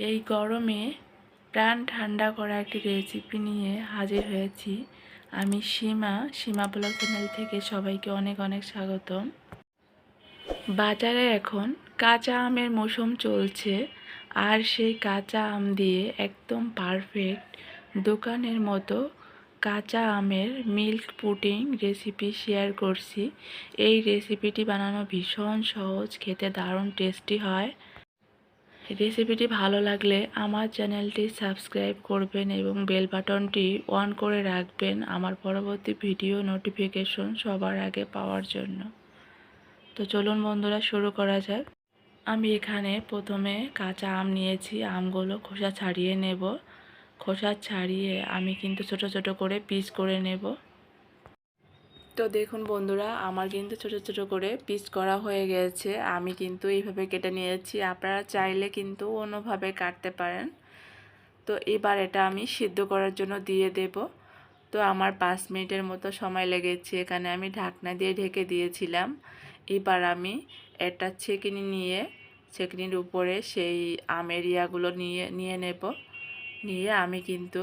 এই গরমে প্রাণ ঠান্ডা করা একটি রেসিপি নিয়ে হাজির হয়েছি। আমি সীমা ব্লগ চ্যানেল থেকে সবাইকে অনেক অনেক স্বাগতম। বাজারে এখন কাঁচা আমের মৌসুম চলছে, আর সেই কাঁচা আম দিয়ে একদম পারফেক্ট দোকানের মতো কাঁচা আমের মিল্ক পুডিং রেসিপি শেয়ার করছি। এই রেসিপিটি বানানো ভীষণ সহজ, খেতে দারুণ টেস্টি হয়। রেসিপিটি ভালো লাগলে আমার চ্যানেলটি সাবস্ক্রাইব করবেন এবং বেল বাটনটি অন করে রাখবেন আমার পরবর্তী ভিডিও নোটিফিকেশন সবার আগে পাওয়ার জন্য। তো চলুন বন্ধুরা, শুরু করা যাক। আমি এখানে প্রথমে কাঁচা আম নিয়েছি। আমগুলো খোসা ছাড়িয়ে নেব। খোসা ছাড়িয়ে আমি কিন্তু ছোট ছোট করে পিস করে নেব। তো দেখুন বন্ধুরা, আমার কিন্তু ছোট ছোট করে পিস করা হয়ে গেছে। আমি কিন্তু এইভাবে কেটে নিয়েছি, আপনারা চাইলে কিন্তু অন্যভাবে কাটতে পারেন। তো এবার এটা আমি সিদ্ধ করার জন্য দিয়ে দেব। তো আমার 5 মিনিটের মতো সময় লেগেছে, এখানে আমি ঢাকনা দিয়ে ঢেকে দিয়েছিলাম। এবার আমি এটা ছেঁকনির উপরে সেই আমের ইয়াগুলো নিয়ে নেব। নিয়ে আমি কিন্তু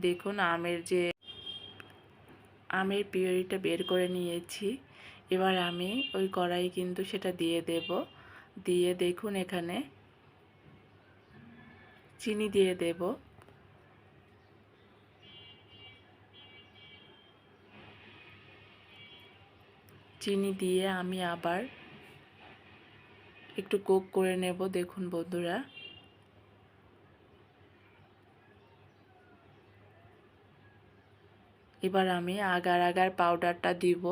দেখুন আমের পিউরিটা বের করে নিয়েছি। এবার আমি ওই কড়াই কিন্তু সেটা দিয়ে দেব। দিয়ে দেখুন এখানে চিনি দিয়ে দেব। চিনি দিয়ে আমি আবার একটু কুক করে নেব। দেখুন বন্ধুরা, এবার আমি আগার আগার পাউডারটা দিব।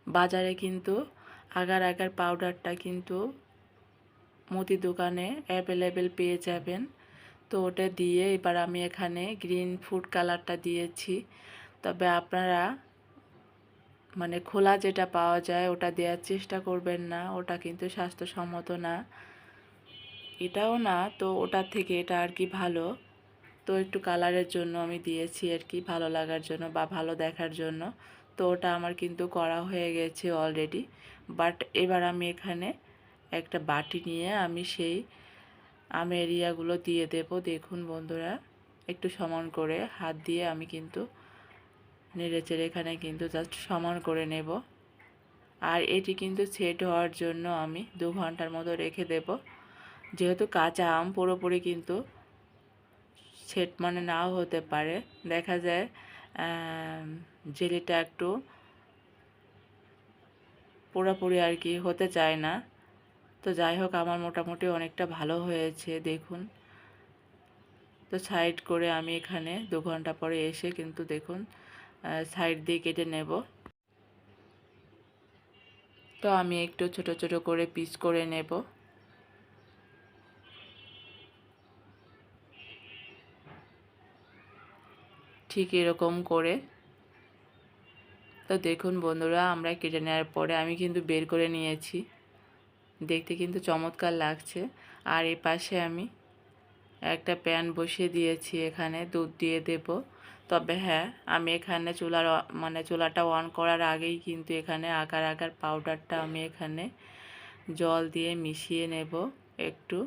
বাজারে কিন্তু আগার আগার পাউডারটা কিন্তু মুদি দোকানে অ্যাভেলেবেল পেয়ে যাবেন। তো ওটা দিয়ে এবার আমি এখানে গ্রিন ফুড কালারটা দিয়েছি। তবে আপনারা খোলা যেটা পাওয়া যায় ওটা দেওয়ার চেষ্টা করবেন না, ওটা কিন্তু স্বাস্থ্যসম্মত না। এটাও না, তো ওটার থেকে এটা আর কি ভালো। তো একটু কালারের জন্য আমি দিয়েছি আর কি, ভালো লাগার জন্য বা ভালো দেখার জন্য। তো ওটা আমার কিন্তু করা হয়ে গেছে অলরেডি। বাট এবার আমি এখানে একটা বাটি নিয়ে আমি সেই আমের ইয়াগুলো দিয়ে দেব। দেখুন বন্ধুরা, একটু সমান করে হাত দিয়ে আমি কিন্তু নেড়েচেড়ে এখানে কিন্তু জাস্ট সমান করে নেব। আর এটি কিন্তু সেট হওয়ার জন্য আমি 2 ঘন্টার মতো রেখে দেব। যেহেতু কাঁচা আম পুরোপুরি কিন্তু সেট নাও হতে পারে, দেখা যায় জেলিটা একটু পুরোপুরি আর কি হতে চায় না। তো যাই হোক, আমার মোটামুটি অনেকটা ভালো হয়েছে দেখুন। তো সাইড করে আমি এখানে 2 ঘন্টা পরে এসে কিন্তু দেখুন সাইড দিয়ে কেটে নেব। তো আমি একটু ছোট ছোট করে পিস করে নেব। ঠিক এরকম করে। তো দেখুন বন্ধুরা, আমরা কেটে নেওয়ার পরে আমি কিন্তু বের করে নিয়েছি। দেখতে কিন্তু চমৎকার লাগছে। আর এই পাশে আমি একটা প্যান বসিয়ে দিয়েছি, এখানে দুধ দিয়ে দেব। তবে হ্যাঁ, আমি এখানে চুলাটা অন করার আগেই কিন্তু এখানে আগার আগার পাউডারটা আমি এখানে জল দিয়ে মিশিয়ে নেব একটু।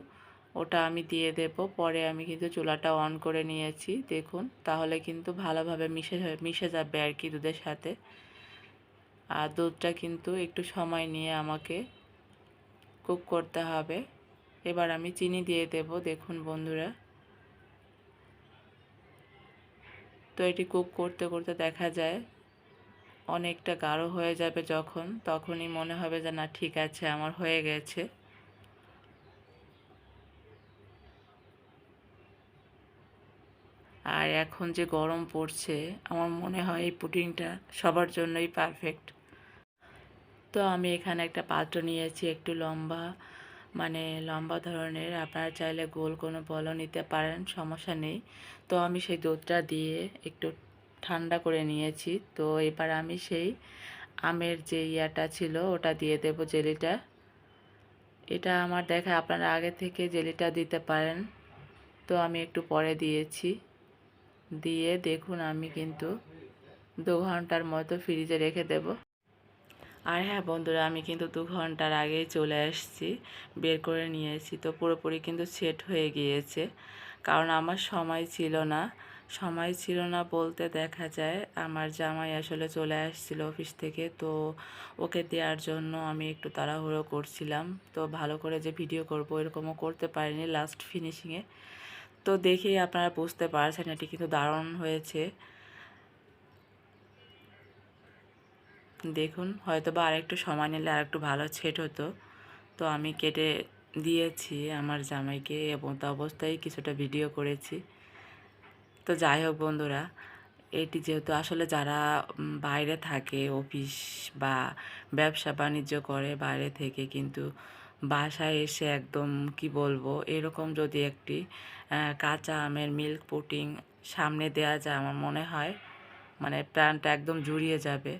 ওটা আমি দিয়ে দেব। পরে আমি কিন্তু চুলাটা অন করে নিয়েছি দেখুন, তাহলে কিন্তু ভালোভাবে মিশে যাবে আর কি দুধের সাথে। আর দুধটা কিন্তু একটু সময় নিয়ে আমাকে কুক করতে হবে। এবার আমি চিনি দিয়ে দেব। দেখুন বন্ধুরা, তো এটি কুক করতে করতে দেখা যায় অনেকটা গাঢ় হয়ে যাবে, তখনই মনে হবে যে না, ঠিক আছে, আমার হয়ে গেছে। আর এখন যে গরম পড়ছে, আমার মনে হয় এই পুডিংটা সবার জন্যই পারফেক্ট। তো আমি এখানে একটা পাত্র নিয়েছি, একটু লম্বা ধরনের। আপনারা চাইলে গোল কোনো বলও নিতে পারেন, সমস্যা নেই। তো আমি সেই দুধটা দিয়ে একটু ঠান্ডা করে নিয়েছি। তো এবার আমি সেই আমের যে ইয়াটা ছিল ওটা দিয়ে দেব, জেলিটা। এটা আমার দেখা আপনারা আগে থেকে জেলিটা দিতে পারেন। তো আমি একটু পরে দিয়েছি। দিয়ে দেখুন আমি কিন্তু 2 ঘন্টার মতো ফ্রিজে রেখে দেব। আর হ্যাঁ বন্ধুরা, আমি কিন্তু 2 ঘন্টার আগেই চলে আসছি, বের করে নিয়েছি। তো পুরোপুরি কিন্তু সেট হয়ে গিয়েছে, কারণ আমার সময় ছিল না বলতে দেখা যায় আমার জামাই আসলে চলে আসছিল অফিস থেকে। তো ওকে দেওয়ার জন্য আমি একটু তাড়াহুড়ো করছিলাম। তো ভালো করে যে ভিডিও করব এরকমও করতে পারিনি লাস্ট ফিনিশিংয়ে। তো দেখেই আপনারা বুঝতে পারছেন এটি কিন্তু দারুণ হয়েছে। দেখুন, হয়তো বা আরেকটু সময় নিলে আরেকটু ভালো সেট হতো। তো আমি কেটে দিয়েছি আমার জামাইকে, এবং তা অবস্থায় কিছুটা ভিডিও করেছি। তো যাই হোক বন্ধুরা, এটি যেহেতু আসলে যারা বাইরে থাকে, অফিস বা ব্যবসা বাণিজ্য করে বাইরে থেকে, কিন্তু বাসায় এসে একদম কি বলবো, এরকম যদি একটি কাঁচা আমের মিল্ক পুডিং সামনে দেওয়া যায়, আমার মনে হয় মানে প্রাণটা একদম জুড়িয়ে যাবে।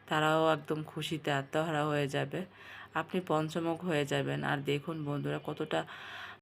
তারাও একদম খুশিতে আত্মহারা হয়ে যাবে, আপনি পঞ্চমুখ হয়ে যাবেন। আর দেখুন বন্ধুরা, কতটা